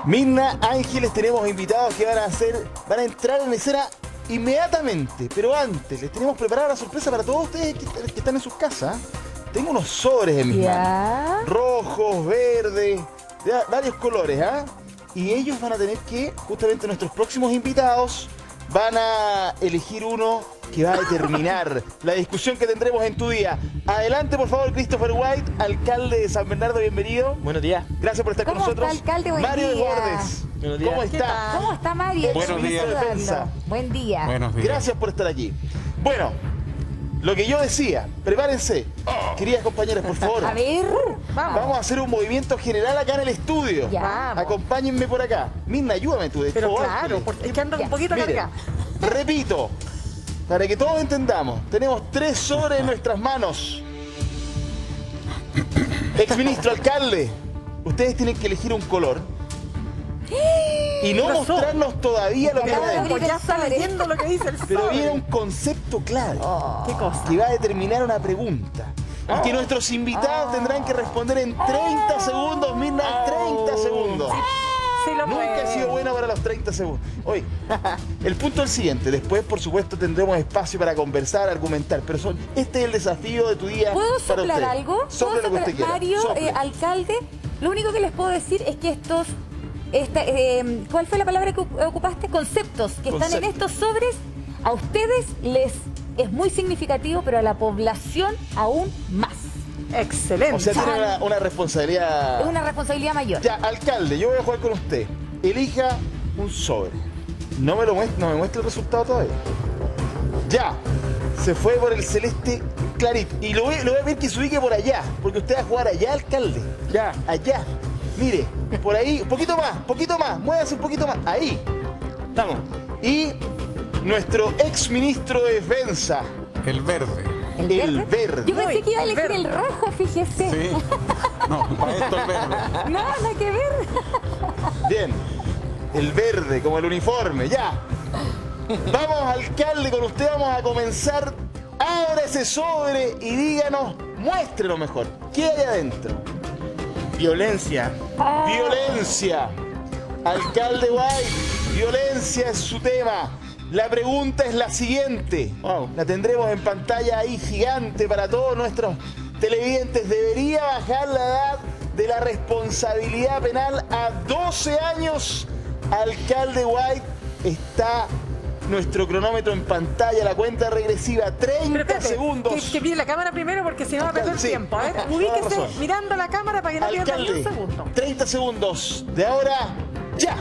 Mirna Ángeles, tenemos invitados que van a entrar en escena inmediatamente, pero antes les tenemos preparada una sorpresa para todos ustedes que están en sus casas. Tengo unos sobres en mis manos, rojos, verdes, varios colores, y ellos van a tener que, justamente nuestros próximos invitados, van a elegir uno que va a determinar la discusión que tendremos en tu día. Adelante, por favor, Christopher White, alcalde de San Bernardo, bienvenido. Buenos días. Gracias por estar con nosotros. ¿Cómo está, alcalde? Buen Mario día. Desbordes, ¿cómo está? ¿Cómo está, Mario? Buenos días. Defensa. Buen día. Buenos días. Gracias por estar aquí. Bueno, lo que yo decía, prepárense. Queridas compañeras, por favor. A ver, Vamos a hacer un movimiento general acá en el estudio. Ya. Acompáñenme por acá. Mirna, ayúdame tú. Pero claro, es que ando un poquito Miren, cargada. repito, para que todos entendamos, tenemos 3 sobres en nuestras manos. Exministro, alcalde, ustedes tienen que elegir un color y no Pasó. mostrarnos todavía lo que hay adentro. Pues ya está leyendo lo que dice el Pero sobre. viene un concepto clave ¿Qué cosa? que va a determinar una pregunta. Y que nuestros invitados tendrán que responder en 30 segundos, Mirna, 30 segundos. Sí lo Nunca he puede. sido buena para los 30 segundos. Oye, el punto es el siguiente. Después, por supuesto, tendremos espacio para conversar, argumentar. Pero este es el desafío de tu día. ¿puedo para soplar usted. algo? Sople lo que usted quiera. Mario, Sople. alcalde, lo único que les puedo decir es que ¿cuál fue la palabra que ocupaste? Conceptos que están en Conceptos. estos sobres, a ustedes les es muy significativo, pero a la población aún más. Excelente. O sea, tiene una responsabilidad. Es una responsabilidad mayor. Ya, alcalde, yo voy a jugar con usted. Elija un sobre. No me muestra el resultado todavía. Ya. Se fue por el celeste clarito. Y lo voy a ver que se ubique por allá. Porque usted va a jugar allá, alcalde. Ya. Allá. Mire, por ahí, un poquito más. Muévase un poquito más. Ahí. Estamos. Y nuestro ex ministro de Defensa. El verde. El verde. Yo pensé que iba a el elegir verde. el rojo, fíjese. Sí. No, para esto el verde. No, nada que ver. Bien. El verde, como el uniforme. Ya. Vamos, alcalde, con usted vamos a comenzar. Abra ese sobre y díganos, muéstrenos mejor. ¿Qué hay adentro? Violencia. Violencia. Alcalde White, violencia es su tema. La pregunta es la siguiente. Wow. La tendremos en pantalla ahí gigante para todos nuestros televidentes. ¿Debería bajar la edad de la responsabilidad penal a 12 años? Alcalde White, está nuestro cronómetro en pantalla, la cuenta regresiva, 30 Pero espérate, segundos. Que mire la cámara primero porque si no va a perder Sí. tiempo. A ver, Toda ubíquese razón. mirando la cámara para que no pierda ni un Alcalde, segundo. 30 segundos. De ahora, ya.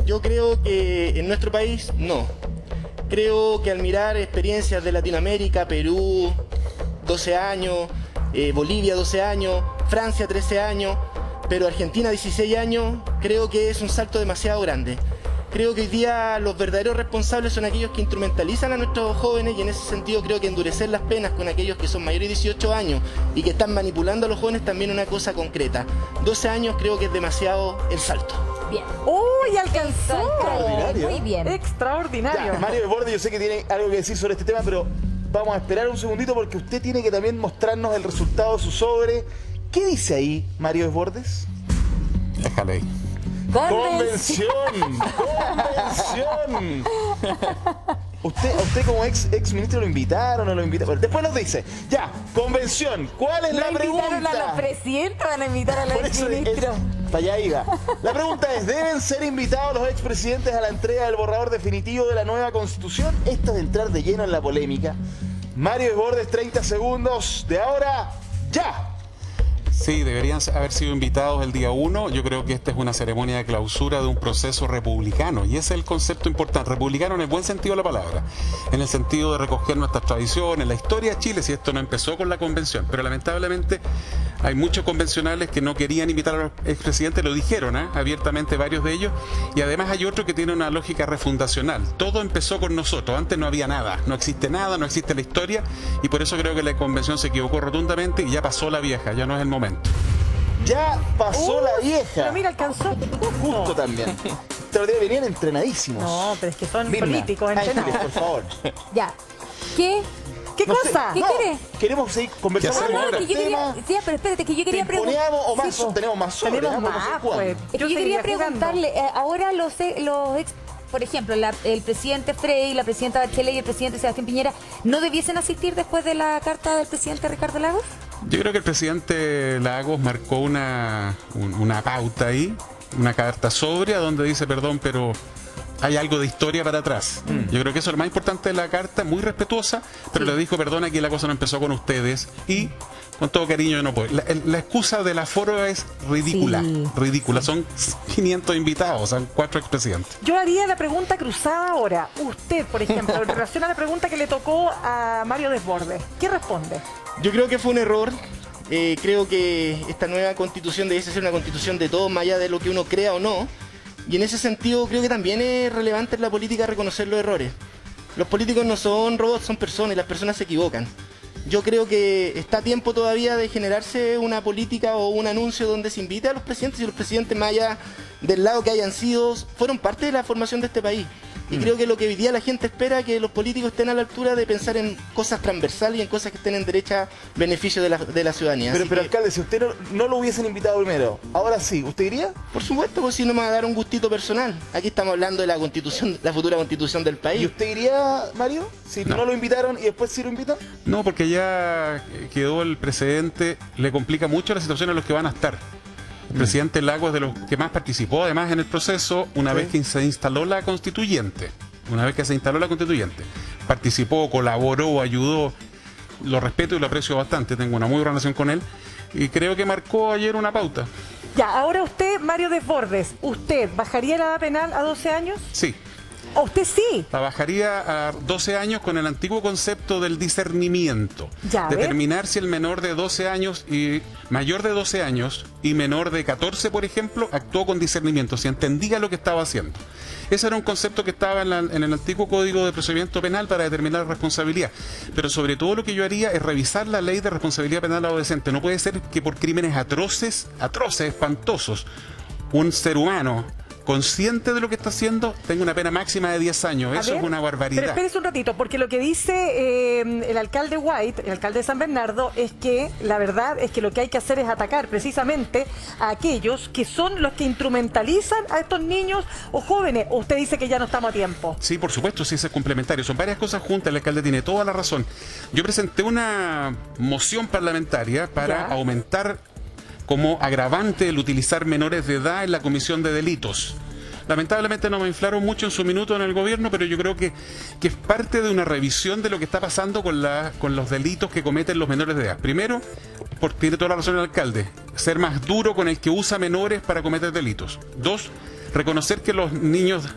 Yo creo que en nuestro país no. Creo que al mirar experiencias de Latinoamérica, Perú, 12 años, Bolivia, 12 años, Francia, 13 años, pero Argentina, 16 años, creo que es un salto demasiado grande. Creo que hoy día los verdaderos responsables son aquellos que instrumentalizan a nuestros jóvenes y en ese sentido creo que endurecer las penas con aquellos que son mayores de 18 años y que están manipulando a los jóvenes también es una cosa concreta. 12 años creo que es demasiado el salto. Bien. ¡Uy, alcanzó! Extraordinario. Muy bien. Extraordinario. Ya, Mario Desbordes, yo sé que tiene algo que decir sobre este tema, pero vamos a esperar un segundito porque usted tiene que también mostrarnos el resultado de su sobre. ¿Qué dice ahí, Mario Desbordes? Déjale ahí. Convención. ¿Usted como ex ministro lo invitaron o no lo invitaron? Bueno, después nos dice. Ya, convención. ¿Cuál es la pregunta? Invitaron a los presidentes, van a invitar a los Por eso exministros. para allá iba. La pregunta es, ¿deben ser invitados los expresidentes a la entrega del borrador definitivo de la nueva Constitución? Esto es entrar de lleno en la polémica. Mario Desbordes, 30 segundos. De ahora, ya. Sí, deberían haber sido invitados el día 1. Yo creo que esta es una ceremonia de clausura de un proceso republicano y ese es el concepto importante. Republicano en el buen sentido de la palabra, en el sentido de recoger nuestras tradiciones, la historia de Chile, si esto no empezó con la convención. Pero lamentablemente hay muchos convencionales que no querían invitar a los expresidentes, lo dijeron abiertamente varios de ellos, y además hay otro que tiene una lógica refundacional. Todo empezó con nosotros, antes no había nada, no existe nada, no existe la historia, y por eso creo que la convención se equivocó rotundamente y ya pasó la vieja, ya no es el momento. Ya pasó la vieja. Pero mira, alcanzó. Justo también. Estos días venían entrenadísimos. No, pero es que son Mirna, políticos Ángeles, entrenados. por favor. Ya. ¿Qué ¿Qué cosa? ¿Qué quiere? Queremos seguir conversando ¿Qué con hacemos otros que yo quería, temas. sí, pero espérate, que yo quería preguntar. ¿Pimponeamos o más? Sí, po. Tenemos más sobres. Tenemos Podemos más, ir jugando. pues. Es que yo seguiría quería preguntarle, ahora los ex, por ejemplo, el presidente Frey, la presidenta Bachelet y el presidente Sebastián Piñera, ¿no debiesen asistir después de la carta del presidente Ricardo Lagos? Yo creo que el presidente Lagos marcó una pauta ahí, una carta sobria donde dice, perdón, pero hay algo de historia para atrás. Yo creo que eso es lo más importante de la carta, muy respetuosa, pero le dijo, perdón, aquí la cosa no empezó con ustedes y con todo cariño yo no puedo. La excusa del aforo es ridícula, Sí. ridícula. Son 500 invitados, son 4 expresidentes. Yo haría la pregunta cruzada ahora. Usted, por ejemplo, en relación a la pregunta que le tocó a Mario Desbordes, ¿qué responde? Yo creo que fue un error. Creo que esta nueva constitución debe ser una constitución de todos, más allá de lo que uno crea o no. Y en ese sentido creo que también es relevante en la política reconocer los errores. Los políticos no son robots, son personas y las personas se equivocan. Yo creo que está a tiempo todavía de generarse una política o un anuncio donde se invite a los presidentes, y los presidentes, más allá del lado que hayan sido, fueron parte de la formación de este país. Y creo que lo que hoy día la gente espera es que los políticos estén a la altura de pensar en cosas transversales y en cosas que estén en derecha beneficio de la ciudadanía. Pero, Así pero que, alcalde, si usted no lo hubiesen invitado primero, ahora sí, ¿usted iría? por supuesto, pues si no me va a dar un gustito personal. Aquí estamos hablando de la constitución, la futura constitución del ¿Y país. usted iría, Mario? Si no lo invitaron y después sí lo invitan. No, porque ya quedó el precedente, le complica mucho la situación a los que van a estar. El presidente Lagos es de los que más participó además en el proceso una vez que se instaló la constituyente. Participó, colaboró, ayudó, lo respeto y lo aprecio bastante, tengo una muy buena relación con él y creo que marcó ayer una pauta. Ya, ahora usted, Mario Desbordes, ¿usted bajaría la edad penal a 12 años? Sí, ¿O usted sí? la bajaría a 12 años con el antiguo concepto del discernimiento. Ya, a ver. Determinar si el menor de 12 años y mayor de 12 años y menor de 14, por ejemplo, actuó con discernimiento, si entendía lo que estaba haciendo. Ese era un concepto que estaba en el antiguo Código de Procedimiento Penal para determinar la responsabilidad. Pero sobre todo lo que yo haría es revisar la ley de responsabilidad penal adolescente. No puede ser que por crímenes atroces, espantosos, un ser humano consciente de lo que está haciendo tenga una pena máxima de 10 años. A Eso ver, es una barbaridad. Pero espérese un ratito, porque lo que dice el alcalde White, el alcalde de San Bernardo, es que la verdad es que lo que hay que hacer es atacar precisamente a aquellos que son los que instrumentalizan a estos niños o jóvenes. ¿O usted dice que ya no estamos a tiempo? Sí, por supuesto, sí, es complementario. Son varias cosas juntas, el alcalde tiene toda la razón. Yo presenté una moción parlamentaria para Ya. aumentar como agravante el utilizar menores de edad en la comisión de delitos. Lamentablemente no me inflaron mucho en su minuto en el gobierno, pero yo creo que es parte de una revisión de lo que está pasando con los delitos que cometen los menores de edad. Primero, tiene toda la razón el alcalde, ser más duro con el que usa menores para cometer delitos. 2, reconocer que los niños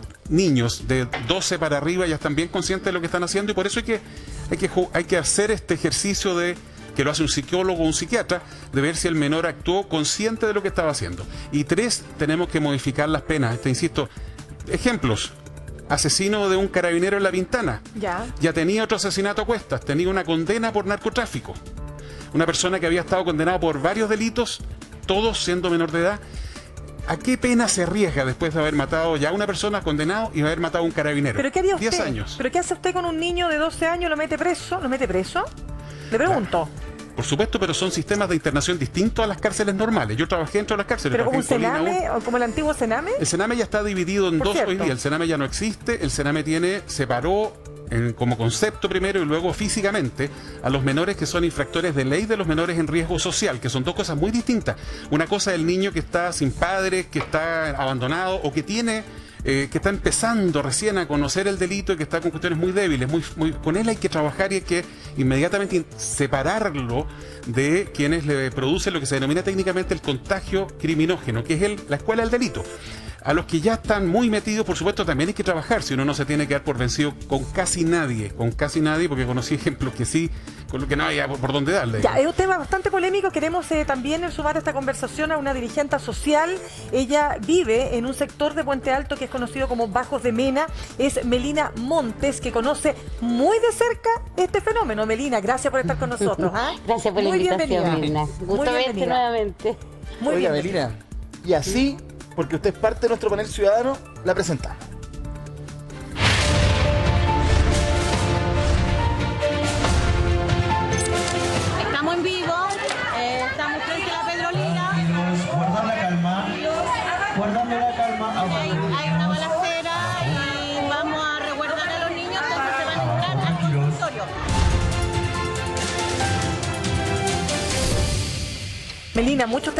de 12 para arriba ya están bien conscientes de lo que están haciendo y por eso hay que hacer este ejercicio que lo hace un psicólogo o un psiquiatra, de ver si el menor actuó consciente de lo que estaba haciendo. Y 3, tenemos que modificar las penas. Te insisto, ejemplos. Asesino de un carabinero en La Pintana. Ya tenía otro asesinato a cuestas, tenía una condena por narcotráfico. Una persona que había estado condenada por varios delitos, todos siendo menor de edad. ¿A qué pena se arriesga después de haber matado ya a una persona condenado y haber matado a un carabinero? ¿Pero qué haría usted? 10 años. ¿Pero qué hace usted con un niño de 12 años? ¿Lo mete preso? ¿Lo mete preso? Le pregunto. Por supuesto, pero son sistemas de internación distintos a las cárceles normales. Yo trabajé dentro de las cárceles. ¿Pero como un trabajé en Colina cename o como el antiguo cename? El Sename ya está dividido en Por dos cierto. hoy día. El Sename ya no existe. El Sename separó como concepto primero y luego físicamente a los menores que son infractores de ley de los menores en riesgo social, que son dos cosas muy distintas. Una cosa es el niño que está sin padres, que está abandonado o que está empezando recién a conocer el delito y que está con cuestiones muy débiles. Con él hay que trabajar y hay que inmediatamente separarlo de quienes le producen lo que se denomina técnicamente el contagio criminógeno, que es la escuela del delito. A los que ya están muy metidos, por supuesto, también hay que trabajar, si uno no se tiene que dar por vencido con casi nadie, porque conocí ejemplos que sí, con lo que no había por dónde darle. Ya, es un tema bastante polémico. Queremos también sumar a esta conversación a una dirigente social. Ella vive en un sector de Puente Alto que es conocido como Bajos de Mena. Es Melina Montes, que conoce muy de cerca este fenómeno. Melina, gracias por estar con nosotros. Gracias por la Muy invitación, bienvenida. Mirna. Muy Gusto verte bienvenida. nuevamente. Muy Oiga, bien. Melina, y así, porque usted es parte de nuestro panel ciudadano, la presentamos. Hay una balacera y vamos a resguardar a los niños, entonces se van a entrar al consultorio. Melina, muchos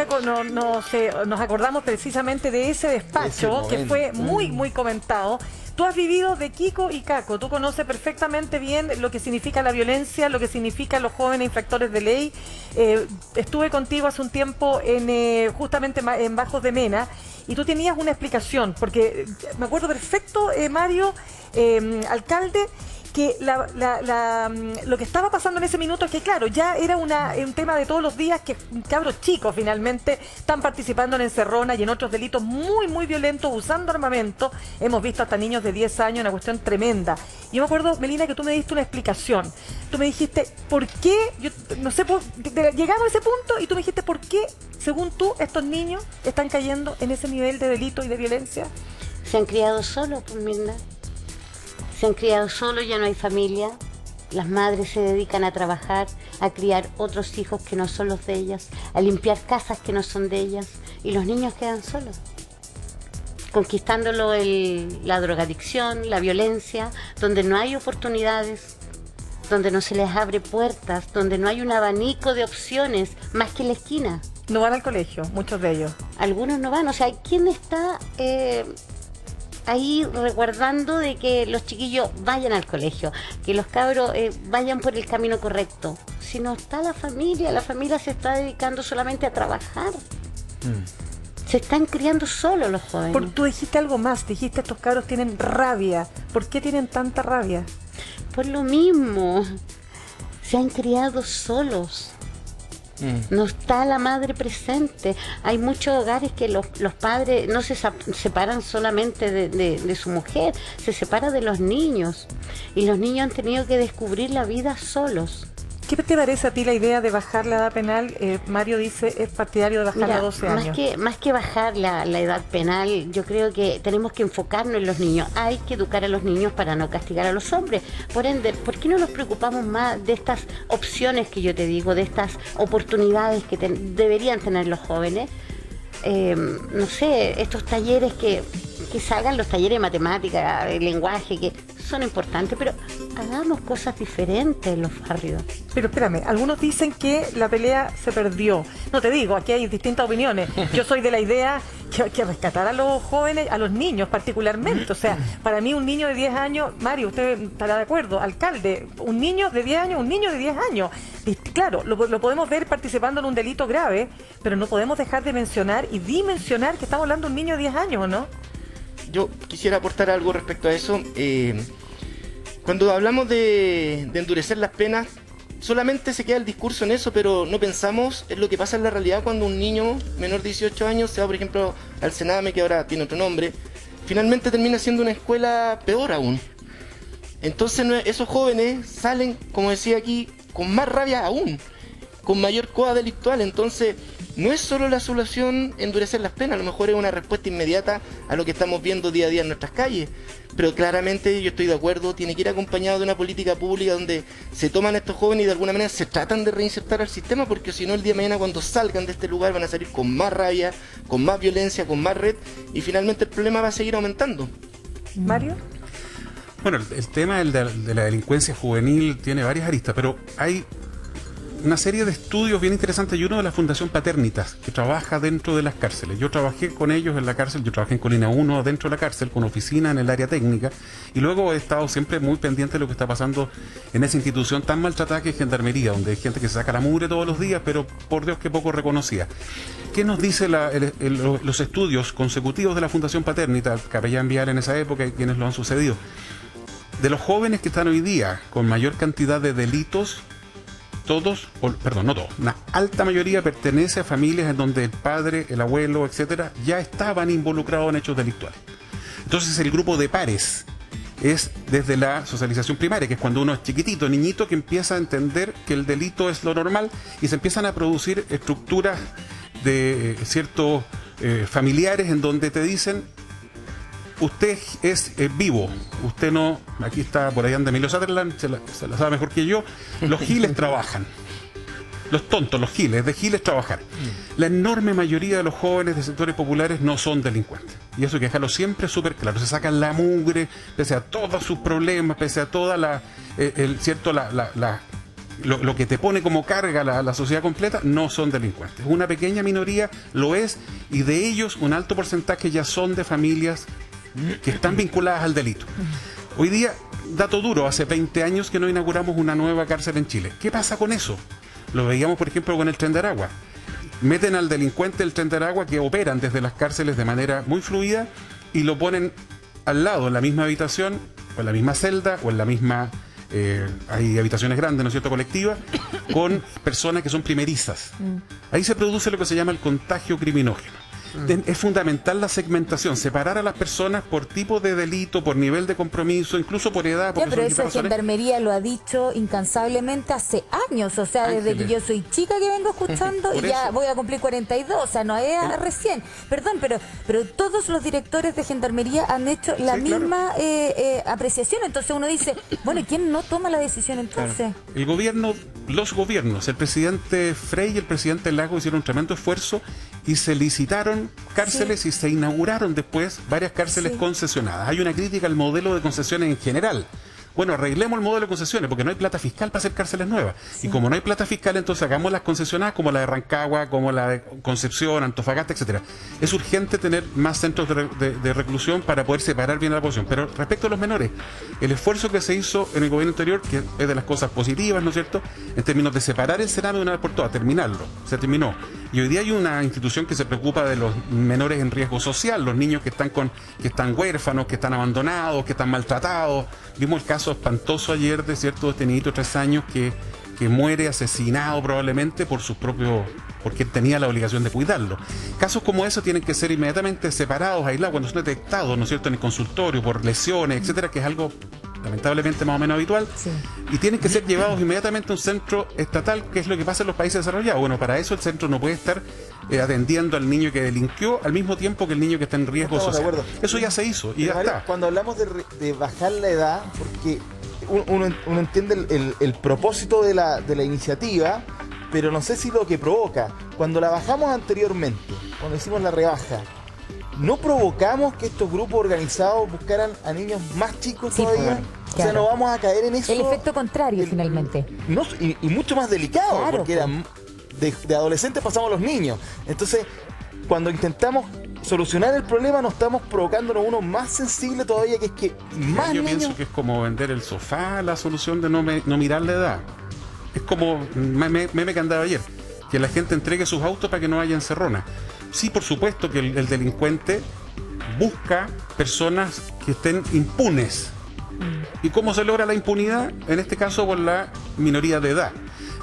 nos acordamos precisamente de ese despacho que fue muy, muy comentado. Tú has vivido de Kiko y Caco, tú conoces perfectamente bien lo que significa la violencia, lo que significan los jóvenes infractores de ley. Estuve contigo hace un tiempo justamente en Bajos de Mena y tú tenías una explicación, porque me acuerdo perfecto, Mario, alcalde, que lo que estaba pasando en ese minuto es que, claro, ya era un tema de todos los días que cabros chicos finalmente están participando en encerronas y en otros delitos muy, muy violentos usando armamento. Hemos visto hasta niños de 10 años, una cuestión tremenda. Y yo me acuerdo, Melina, que tú me diste una explicación. Tú me dijiste, ¿por qué? Yo no sé, llegamos a ese punto y tú me dijiste, ¿por qué, según tú, estos niños están cayendo en ese nivel de delito y de violencia? Se han criado solos, pues, Mirna. Se han criado solos, ya no hay familia. Las madres se dedican a trabajar, a criar otros hijos que no son los de ellas, a limpiar casas que no son de ellas, y los niños quedan solos, conquistándolo la drogadicción, la violencia, donde no hay oportunidades, donde no se les abre puertas, donde no hay un abanico de opciones más que la esquina. No van al colegio, muchos de ellos. Algunos no van, o sea, ¿quién está ahí resguardando de que los chiquillos vayan al colegio, que los cabros vayan por el camino correcto? Si no está la familia se está dedicando solamente a trabajar. Se están criando solos los jóvenes. Tú dijiste algo más, dijiste estos cabros tienen rabia. ¿Por qué tienen tanta rabia? Por lo mismo, se han criado solos. No está la madre presente. Hay muchos hogares que los padres no se separan solamente de su mujer, se separa de los niños. Y los niños han tenido que descubrir la vida solos. ¿Qué te parece a ti la idea de bajar la edad penal? Mario dice es partidario de bajarla a 12 años. Más que bajar la edad penal, yo creo que tenemos que enfocarnos en los niños. Hay que educar a los niños para no castigar a los hombres. Por ende, ¿por qué no nos preocupamos más de estas opciones que yo te digo, de estas oportunidades que deberían tener los jóvenes? No sé, estos talleres que salgan, los talleres de matemática, de lenguaje, que son importantes, pero hagamos cosas diferentes en los barrios. Pero espérame, algunos dicen que la pelea se perdió. No te digo, aquí hay distintas opiniones. Yo soy de la idea que hay que rescatar a los jóvenes, a los niños particularmente. O sea, para mí un niño de 10 años, Mario, usted estará de acuerdo, alcalde, un niño de 10 años, un niño de 10 años. Claro, lo podemos ver participando en un delito grave, pero no podemos dejar de mencionar y dimensionar que estamos hablando de un niño de 10 años, ¿o no? Yo quisiera aportar algo respecto a eso. Cuando hablamos de endurecer las penas, solamente se queda el discurso en eso, pero no pensamos en lo que pasa en la realidad cuando un niño menor de 18 años se va, por ejemplo, al Sename, que ahora tiene otro nombre, finalmente termina siendo una escuela peor aún. Entonces esos jóvenes salen, como decía aquí, con más rabia aún, con mayor coda delictual. Entonces no es solo la solución endurecer las penas, a lo mejor es una respuesta inmediata a lo que estamos viendo día a día en nuestras calles, pero claramente yo estoy de acuerdo, tiene que ir acompañado de una política pública donde se toman a estos jóvenes y de alguna manera se tratan de reinsertar al sistema, porque si no el día de mañana cuando salgan de este lugar van a salir con más rabia, con más violencia, con más red, y finalmente el problema va a seguir aumentando. Mario. Bueno, el tema de la delincuencia juvenil tiene varias aristas, pero hay una serie de estudios bien interesantes y uno de la Fundación Paternitas, que trabaja dentro de las cárceles. Yo trabajé con ellos en la cárcel, yo trabajé en Colina 1 dentro de la cárcel, con oficina en el área técnica, y luego he estado siempre muy pendiente de lo que está pasando en esa institución tan maltratada que es Gendarmería, donde hay gente que se saca la mugre todos los días, pero por Dios que poco reconocida. ¿Qué nos dice los estudios consecutivos de la Fundación Paternitas, capellán Vial en esa época y quienes lo han sucedido? De los jóvenes que están hoy día con mayor cantidad de delitos, no todos, una alta mayoría pertenece a familias en donde el padre, el abuelo, etcétera, ya estaban involucrados en hechos delictuales. Entonces el grupo de pares es desde la socialización primaria, que es cuando uno es chiquitito, niñito, que empieza a entender que el delito es lo normal y se empiezan a producir estructuras de ciertos familiares en donde te dicen: usted es vivo, usted no, aquí está, por ahí anda Emilio Sutherland, se la sabe mejor que yo, los giles trabajan. los tontos, los giles, de giles trabajar. La enorme mayoría de los jóvenes de sectores populares no son delincuentes. Y eso hay que dejarlo siempre súper claro. Se sacan la mugre, pese a todos sus problemas, pese a toda lo que te pone como carga la sociedad completa, no son delincuentes. Una pequeña minoría lo es, y de ellos un alto porcentaje ya son de familias que están vinculadas al delito. Hoy día, dato duro, hace 20 años que no inauguramos una nueva cárcel en Chile. ¿Qué pasa con eso? Lo veíamos, por ejemplo, con el Tren de Aragua. Meten al delincuente del Tren de Aragua, que operan desde las cárceles de manera muy fluida, y lo ponen al lado, en la misma habitación, o en la misma celda, o en la misma... hay habitaciones grandes, ¿no es cierto?, colectivas, con personas que son primerizas. Ahí se produce lo que se llama el contagio criminógeno. Es fundamental la segmentación, separar a las personas por tipo de delito, por nivel de compromiso, incluso por edad. Pero eso Gendarmería lo ha dicho incansablemente hace años, o sea, desde que yo soy chica que vengo escuchando y ya voy a cumplir 42, o sea, no es recién. Perdón, pero todos los directores de Gendarmería han hecho la misma apreciación, entonces uno dice, bueno, ¿y quién no toma la decisión entonces? El gobierno, los gobiernos, el presidente Frey y el presidente Lago hicieron un tremendo esfuerzo y se licitaron cárceles y se inauguraron después varias cárceles concesionadas. Hay una crítica al modelo de concesiones en general. Bueno, arreglemos el modelo de concesiones porque no hay plata fiscal para hacer cárceles nuevas. Y como no hay plata fiscal, entonces hagamos las concesionadas como la de Rancagua, como la de Concepción, Antofagasta, etcétera. Es urgente tener más centros de reclusión para poder separar bien la población. Pero respecto a los menores, el esfuerzo que se hizo en el gobierno anterior, que es de las cosas positivas, ¿no es cierto?, en términos de separar el Sename de una vez por todas, terminarlo, se terminó. Y hoy día hay una institución que se preocupa de los menores en riesgo social, los niños que están huérfanos, que están abandonados, que están maltratados. Vimos el caso espantoso ayer de cierto niñito de 3 años que muere asesinado probablemente porque tenía la obligación de cuidarlo. Casos como esos tienen que ser inmediatamente separados, aislados, cuando son detectados, ¿no es cierto?, en el consultorio, por lesiones, etcétera, que es algo lamentablemente más o menos habitual, y tienen que ser llevados inmediatamente a un centro estatal, que es lo que pasa en los países desarrollados. Bueno, para eso el centro no puede estar atendiendo al niño que delinquió al mismo tiempo que el niño que está en riesgo social. Eso ya se hizo y ya está. Cuando hablamos de bajar la edad, porque uno entiende el propósito de la iniciativa, pero no sé si lo que provoca. Cuando la bajamos anteriormente, cuando hicimos la rebaja, ¿no provocamos que estos grupos organizados buscaran a niños más chicos todavía? O sea, no vamos a caer en eso. El efecto contrario, finalmente. No, y mucho más delicado, porque eran de adolescentes pasamos a los niños. Entonces, cuando intentamos solucionar el problema, nos estamos provocándonos uno más sensible todavía, que es que más yo niños... pienso que es como vender el sofá, la solución de no mirar la edad. Es como meme que andaba ayer, que la gente entregue sus autos para que no haya encerrona. Sí, por supuesto que el delincuente busca personas que estén impunes. ¿Y cómo se logra la impunidad? En este caso, por la minoría de edad.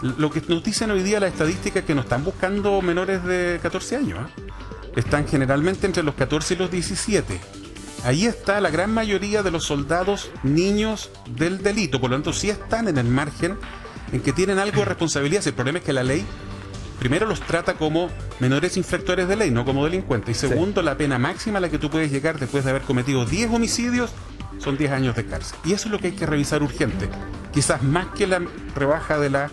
Lo que nos dicen hoy día las estadísticas es que no están buscando menores de 14 años. Están generalmente entre los 14 y los 17. Ahí está la gran mayoría de los soldados niños del delito. Por lo tanto, sí están en el margen en que tienen algo de responsabilidad. El problema es que la ley primero los trata como menores infractores de ley, no como delincuentes. Y segundo, la pena máxima a la que tú puedes llegar después de haber cometido 10 homicidios son 10 años de cárcel. Y eso es lo que hay que revisar urgente. Quizás más que la rebaja de la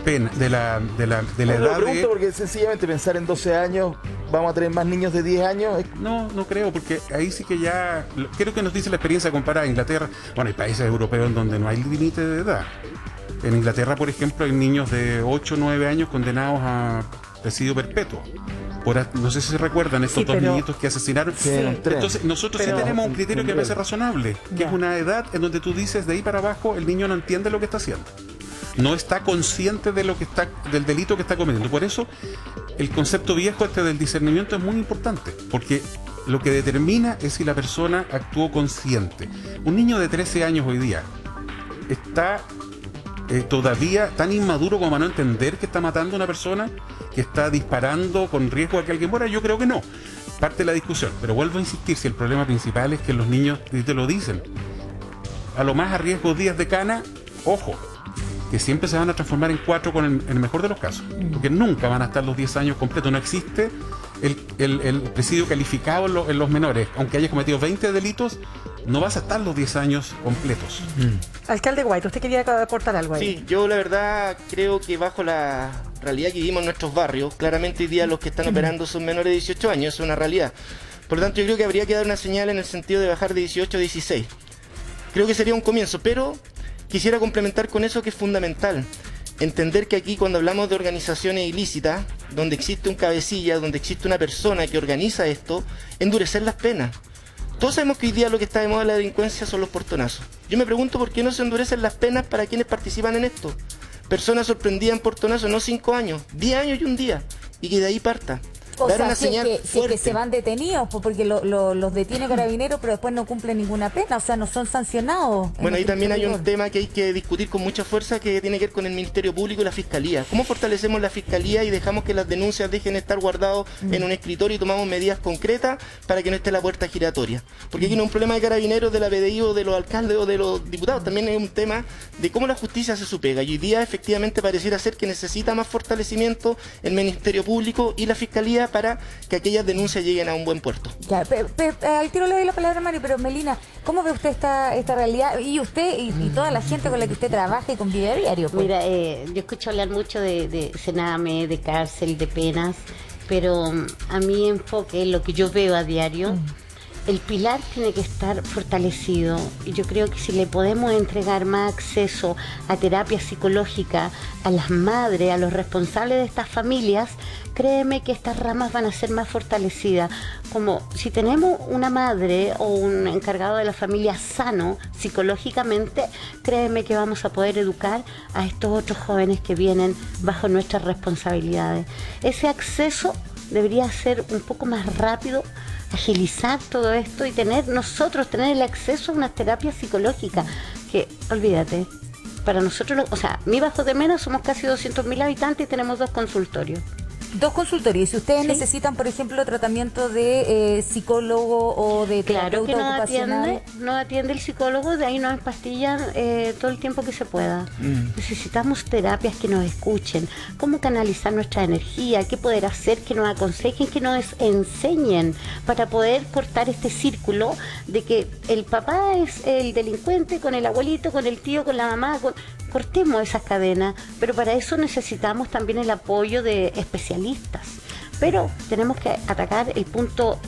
pena, de la edad. Lo pregunto porque sencillamente pensar en 12 años, vamos a tener más niños de 10 años. No creo, porque ahí sí que ya... Creo que nos dice la experiencia comparada a Inglaterra. Bueno, hay países europeos en donde no hay límite de edad. En Inglaterra, por ejemplo, hay niños de 8 o 9 años condenados a presidio perpetuo. No sé si se recuerdan estos dos niñitos que asesinaron. Entonces, nosotros sí tenemos un criterio que me parece razonable, que es una edad en donde tú dices de ahí para abajo el niño no entiende lo que está haciendo. No está consciente de del delito que está cometiendo. Por eso, el concepto viejo del discernimiento es muy importante, porque lo que determina es si la persona actuó consciente. Un niño de 13 años hoy día está todavía tan inmaduro como a no entender que está matando a una persona, que está disparando con riesgo a que alguien muera. Yo creo que no. Parte de la discusión. Pero vuelvo a insistir, si el problema principal es que los niños te lo dicen, a lo más a riesgo días de cana, ojo, que siempre se van a transformar en 4 en el mejor de los casos, porque nunca van a estar los 10 años completos. No existe el presidio calificado en los menores. Aunque hayas cometido 20 delitos, no vas a estar los 10 años completos. Alcalde White, usted quería aportar algo ahí. Sí, yo la verdad creo que bajo la realidad que vivimos en nuestros barrios. Claramente hoy día los que están operando son menores de 18 años, eso es una realidad. Por lo tanto, yo creo que habría que dar una señal en el sentido de bajar de 18 a 16. Creo que sería un comienzo, pero quisiera complementar con eso que es fundamental. Entender que aquí cuando hablamos de organizaciones ilícitas, donde existe un cabecilla, donde existe una persona que organiza esto, endurecer las penas. Todos sabemos que hoy día lo que está de moda en la delincuencia son los portonazos. Yo me pregunto por qué no se endurecen las penas para quienes participan en esto. Personas sorprendidas en portonazos, no 5 años, 10 años y un día, y que de ahí parta. O Dar sea, una señal que fuerte. se van detenidos, porque los detiene Carabineros, pero después no cumplen ninguna pena, o sea, no son sancionados. Bueno, ahí también hay un tema que hay que discutir con mucha fuerza que tiene que ver con el Ministerio Público y la Fiscalía. ¿Cómo fortalecemos la Fiscalía y dejamos que las denuncias dejen de estar guardadas en un escritorio y tomamos medidas concretas para que no esté la puerta giratoria? Porque aquí no es un problema de Carabineros, de la PDI o de los alcaldes o de los diputados, también es un tema de cómo la justicia hace su pega. Y hoy día efectivamente pareciera ser que necesita más fortalecimiento el Ministerio Público y la Fiscalía para que aquellas denuncias lleguen a un buen puerto. Ya, al tiro le doy la palabra a Mario, pero Melina, ¿cómo ve usted esta realidad? Y usted y toda la gente con la que usted trabaja y convive a diario. Pues. Mira, yo escucho hablar mucho de Sename, de cárcel, de penas, pero a mi enfoque, lo que yo veo a diario, el pilar tiene que estar fortalecido. Y yo creo que si le podemos entregar más acceso a terapia psicológica a las madres, a los responsables de estas familias, créeme que estas ramas van a ser más fortalecidas. Como si tenemos una madre o un encargado de la familia sano psicológicamente, créeme que vamos a poder educar a estos otros jóvenes que vienen bajo nuestras responsabilidades. Ese acceso debería ser un poco más rápido, agilizar todo esto y nosotros tener el acceso a unas terapias psicológicas que, olvídate, para nosotros, o sea, mi Bajo de Mena somos casi 200.000 habitantes y tenemos 2 consultorios. 2 consultorios. Si ustedes necesitan, por ejemplo, tratamiento de psicólogo o de claro que terapeuta ocupacional, no atiende el psicólogo, de ahí nos empastillan todo el tiempo que se pueda. Necesitamos terapias que nos escuchen, cómo canalizar nuestra energía, qué poder hacer, que nos aconsejen, que nos enseñen para poder cortar este círculo de que el papá es el delincuente con el abuelito, con el tío, con la mamá, cortemos esas cadenas, pero para eso necesitamos también el apoyo de especialistas. Pero tenemos que atacar el punto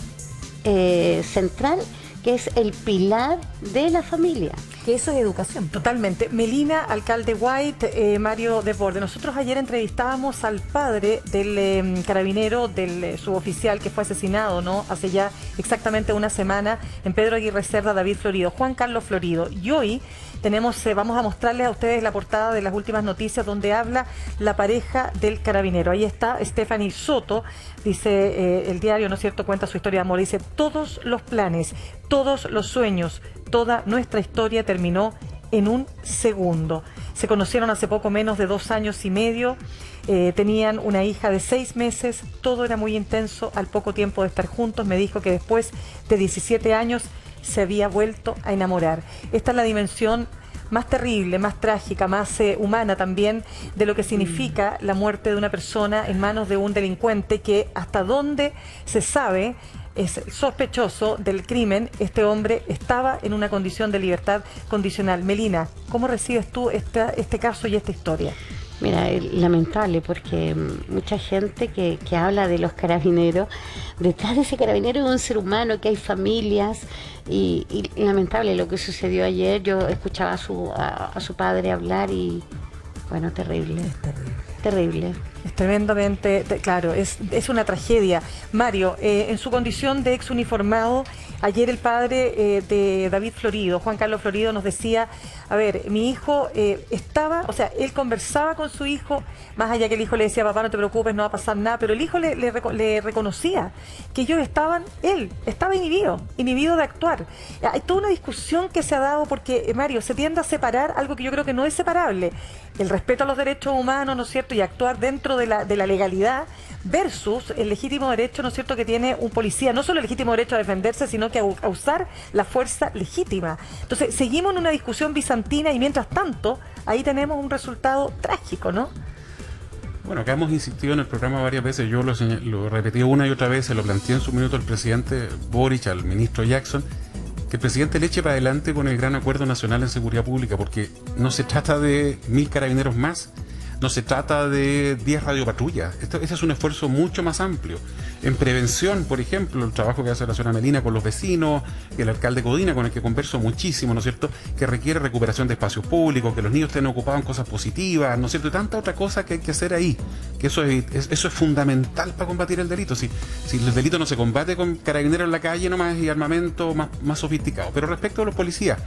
central, que es el pilar de la familia. que eso es educación. Totalmente. Melina, alcalde White, Mario Desbordes. Nosotros ayer entrevistábamos al padre del carabinero, del suboficial que fue asesinado, ¿no? Hace ya exactamente una semana en Pedro Aguirre Cerda, David Florido, Juan Carlos Florido. Y hoy vamos a mostrarles a ustedes la portada de las últimas noticias donde habla la pareja del carabinero. Ahí está Stephanie Soto, dice el diario, ¿no es cierto?, cuenta su historia de amor. Dice: todos los planes, todos los sueños, toda nuestra historia terminó en un segundo. Se conocieron hace poco menos de 2 años y medio, tenían una hija de 6 meses, todo era muy intenso. Al poco tiempo de estar juntos me dijo que después de 17 años se había vuelto a enamorar. Esta es la dimensión más terrible, más trágica, más humana también de lo que significa la muerte de una persona en manos de un delincuente que, hasta donde se sabe, es sospechoso del crimen. Este hombre estaba en una condición de libertad condicional. Melina, ¿cómo recibes tú este caso y esta historia? Mira, es lamentable porque mucha gente que habla de los carabineros, detrás de ese carabinero hay un ser humano, que hay familias, y lamentable lo que sucedió ayer. Yo escuchaba a su padre hablar y, bueno, terrible. Es terrible. Terrible. Es tremendamente, claro, es una tragedia. Mario, en su condición de ex uniformado, ayer el padre de David Florido, Juan Carlos Florido, nos decía: a ver, mi hijo él conversaba con su hijo, más allá que el hijo le decía: papá, no te preocupes, no va a pasar nada, pero el hijo le reconocía que él estaba inhibido de actuar. Hay toda una discusión que se ha dado porque, Mario, se tiende a separar algo que yo creo que no es separable: el respeto a los derechos humanos, ¿no es cierto?, y actuar dentro de la legalidad, versus el legítimo derecho, ¿no es cierto?, que tiene un policía, no solo el legítimo derecho a defenderse, sino que a usar la fuerza legítima. Entonces, seguimos en una discusión bizantina y mientras tanto, ahí tenemos un resultado trágico, ¿no? Bueno, acá hemos insistido en el programa varias veces, yo lo repetí una y otra vez, se lo planteé en su minuto al presidente Boric, al ministro Jackson, que el presidente le eche para adelante con el gran acuerdo nacional en seguridad pública, porque no se trata de 1000 carabineros más. no se trata de 10 radiopatrullas. Ese es un esfuerzo mucho más amplio. En prevención, por ejemplo, el trabajo que hace la señora Melina con los vecinos, el alcalde Codina, con el que converso muchísimo, ¿no es cierto?, que requiere recuperación de espacios públicos, que los niños estén ocupados en cosas positivas, ¿no es cierto?, y tanta otra cosa que hay que hacer ahí, que eso es fundamental para combatir el delito. Si el delito no se combate con carabineros en la calle nomás y armamento más sofisticado. Pero respecto a los policías,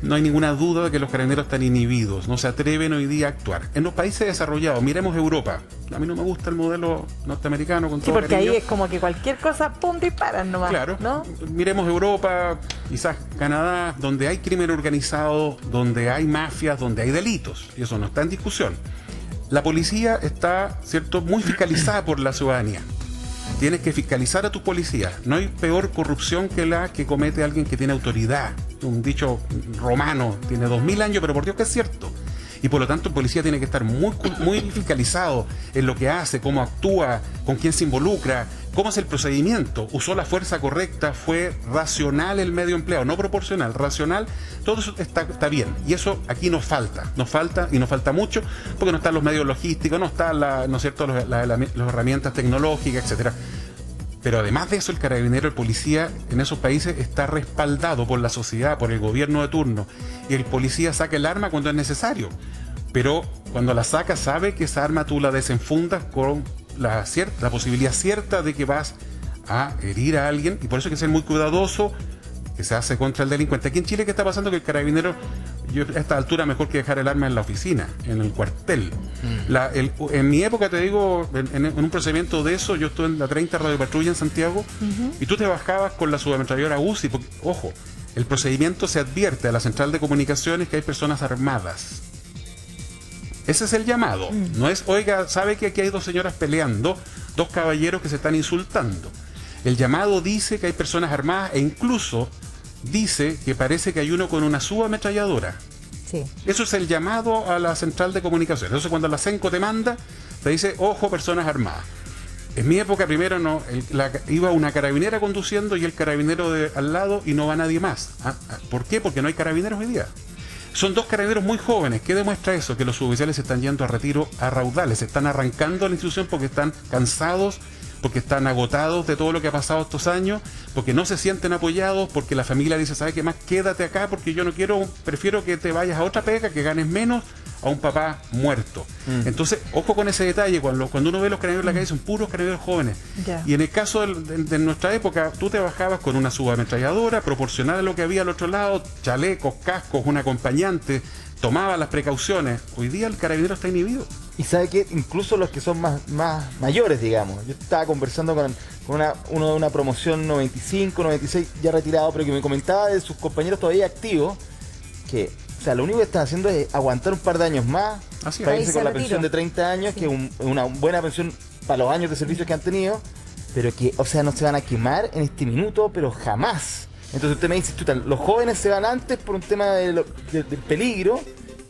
no hay ninguna duda de que los carabineros están inhibidos, no se atreven hoy día a actuar. En los países desarrollados, miremos Europa. A mí no me gusta el modelo norteamericano con todo porque cariño. ahí es como que cualquier cosa, pum, disparan nomás. Claro, ¿no? Miremos Europa, quizás Canadá, donde hay crimen organizado, donde hay mafias, donde hay delitos, y eso no está en discusión. La policía está, ¿cierto?, muy fiscalizada por la ciudadanía. Tienes que fiscalizar a tus policías. No hay peor corrupción que la que comete alguien que tiene autoridad. Un dicho romano, tiene 2000 años, pero por Dios que es cierto. Y por lo tanto el policía tiene que estar muy fiscalizado en lo que hace, cómo actúa, con quién se involucra, cómo es el procedimiento, usó la fuerza correcta, fue racional el medio empleado, no proporcional, racional. Todo eso está bien, y eso aquí nos falta y nos falta mucho, porque no están los medios logísticos, no están ¿no es cierto?, las herramientas tecnológicas, etcétera. Pero además de eso, el carabinero, el policía en esos países está respaldado por la sociedad, por el gobierno de turno, y el policía saca el arma cuando es necesario, pero cuando la saca sabe que esa arma tú la desenfundas con la posibilidad cierta de que vas a herir a alguien, y por eso hay que ser muy cuidadoso que se hace contra el delincuente. Aquí en Chile, ¿qué está pasando? Que el carabinero, a esta altura mejor que dejar el arma en la oficina, en el cuartel. En mi época, te digo, en un procedimiento de eso, yo estuve en la 30 radiopatrulla en Santiago, y tú te bajabas con la subametralladora UCI, porque, ojo, el procedimiento se advierte a la central de comunicaciones que hay personas armadas. Ese es el llamado. No es, oiga, ¿sabe que aquí hay dos señoras peleando, dos caballeros que se están insultando? El llamado dice que hay personas armadas, e incluso dice que parece que hay uno con una subametralladora. Sí. Eso es el llamado a la central de comunicaciones. Entonces, cuando la CENCO te manda, te dice, ojo, personas armadas. En mi época, primero, iba una carabinera conduciendo y el carabinero al lado, y no va nadie más. ¿Por qué? Porque no hay carabineros hoy día. Son dos carabineros muy jóvenes. ¿Qué demuestra eso? Que los suboficiales se están yendo a retiro a raudales, se están arrancando a la institución porque están cansados, porque están agotados de todo lo que ha pasado estos años, porque no se sienten apoyados, porque la familia dice, ¿sabes qué más? Quédate acá porque yo no quiero, prefiero que te vayas a otra pega, que ganes menos, a un papá muerto. Entonces, ojo con ese detalle, cuando uno ve los carabineros en la calle, son puros carabineros jóvenes. Y en el caso de nuestra época, tú te bajabas con una subametralladora, proporcional a lo que había al otro lado, chalecos, cascos, un acompañante, tomaba las precauciones. Hoy día el carabinero está inhibido. Y sabe que incluso los que son más mayores, digamos. Yo estaba conversando con uno de una promoción 95, 96, ya retirado, pero que me comentaba de sus compañeros todavía activos, que, o sea, lo único que están haciendo es aguantar un par de años más, para irse con la pensión de 30 años, que es una buena pensión para los años de servicio que han tenido, pero que, o sea, no se van a quemar en este minuto, pero jamás. Entonces usted me dice, chuta, los jóvenes se van antes por un tema del peligro,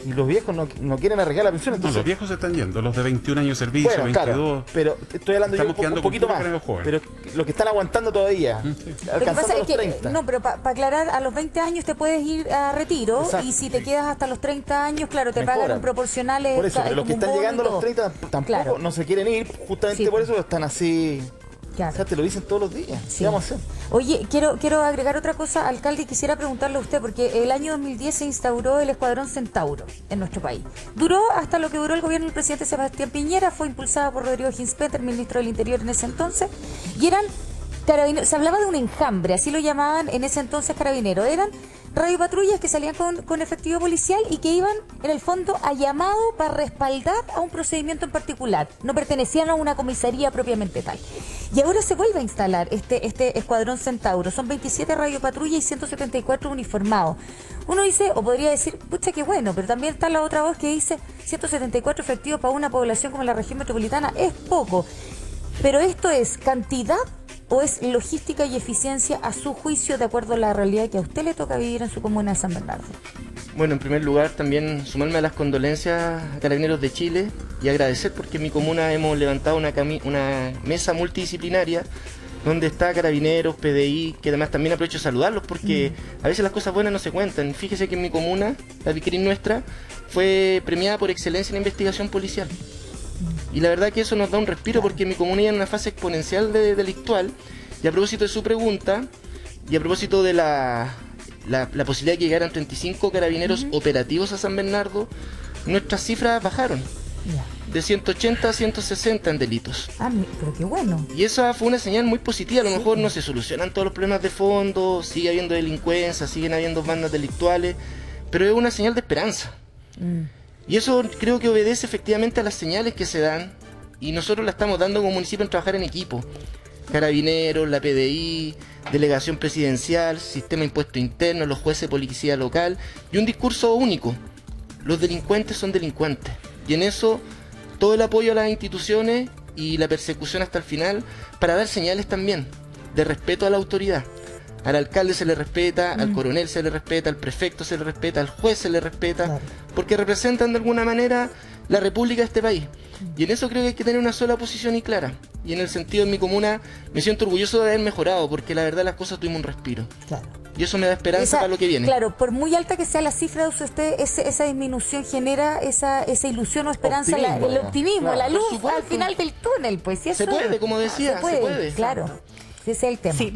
y los viejos no quieren arriesgar la pensión. Entonces, no, los viejos se están yendo, los de 21 años de servicio, bueno, 22. Claro, pero estoy hablando yo un poquito más. Pero los que están aguantando todavía, Lo que pasa es que, 30. no, pero para aclarar, a los 20 años te puedes ir a retiro. Exacto. Y si te quedas hasta los 30 años, claro, te Mejoran. pagan proporcionales. Por eso, pero los que están llegando a los 30 tampoco Claro. no se quieren ir, justamente Sí. por eso están así. Claro. O sea, te lo dicen todos los días. Sí. ¿Qué vamos a hacer? Oye, quiero agregar otra cosa, alcalde, y quisiera preguntarle a usted, porque el año 2010 se instauró el Escuadrón Centauro en nuestro país. Duró hasta lo que duró el gobierno del presidente Sebastián Piñera, fue impulsado por Rodrigo Ginspeter, ministro del Interior en ese entonces, y eran carabineros, se hablaba de un enjambre, así lo llamaban en ese entonces carabineros, eran radiopatrullas que salían con efectivo policial y que iban en el fondo a llamado para respaldar a un procedimiento en particular, no pertenecían a una comisaría propiamente tal. Y ahora se vuelve a instalar este Escuadrón Centauro, son 27 radiopatrullas y 174 uniformados. Uno dice, o podría decir, pucha, qué bueno, pero también está la otra voz que dice 174 efectivos para una población como la región metropolitana es poco. Pero esto es cantidad o es logística y eficiencia a su juicio, de acuerdo a la realidad que a usted le toca vivir en su comuna de San Bernardo. Bueno, en primer lugar también sumarme a las condolencias a Carabineros de Chile y agradecer porque en mi comuna hemos levantado una mesa multidisciplinaria donde está Carabineros, PDI, que además también aprovecho de saludarlos porque a veces las cosas buenas no se cuentan. Fíjese que en mi comuna, la Viquerín nuestra, fue premiada por excelencia en la investigación policial. Y la verdad que eso nos da un respiro porque mi comuna ya en una fase exponencial delictual. Y a propósito de su pregunta, y a propósito de la posibilidad de que llegaran 35 carabineros operativos a San Bernardo, nuestras cifras bajaron. De 180 a 160 en delitos. Pero qué bueno. Y esa fue una señal muy positiva. A lo mejor no se solucionan todos los problemas de fondo, sigue habiendo delincuencia, siguen habiendo bandas delictuales, pero es una señal de esperanza. Y eso creo que obedece efectivamente a las señales que se dan, y nosotros la estamos dando como municipio en trabajar en equipo. Carabineros, la PDI, delegación presidencial, sistema de impuesto interno, los jueces de policía local, y un discurso único: los delincuentes son delincuentes. Y en eso todo el apoyo a las instituciones y la persecución hasta el final, para dar señales también de respeto a la autoridad. Al alcalde se le respeta, al coronel se le respeta, al prefecto se le respeta, al juez se le respeta, porque representan de alguna manera la república de este país. Y en eso creo que hay que tener una sola posición y clara. Y en el sentido, en mi comuna me siento orgulloso de haber mejorado, porque la verdad las cosas tuvimos un respiro. Y eso me da esperanza para lo que viene. Claro, por muy alta que sea la cifra, usted esa disminución genera esa ilusión o esperanza, el optimismo, la luz al final del túnel, pues. Y eso se puede, como decía, se puede. Claro, ese es el tema. Sí,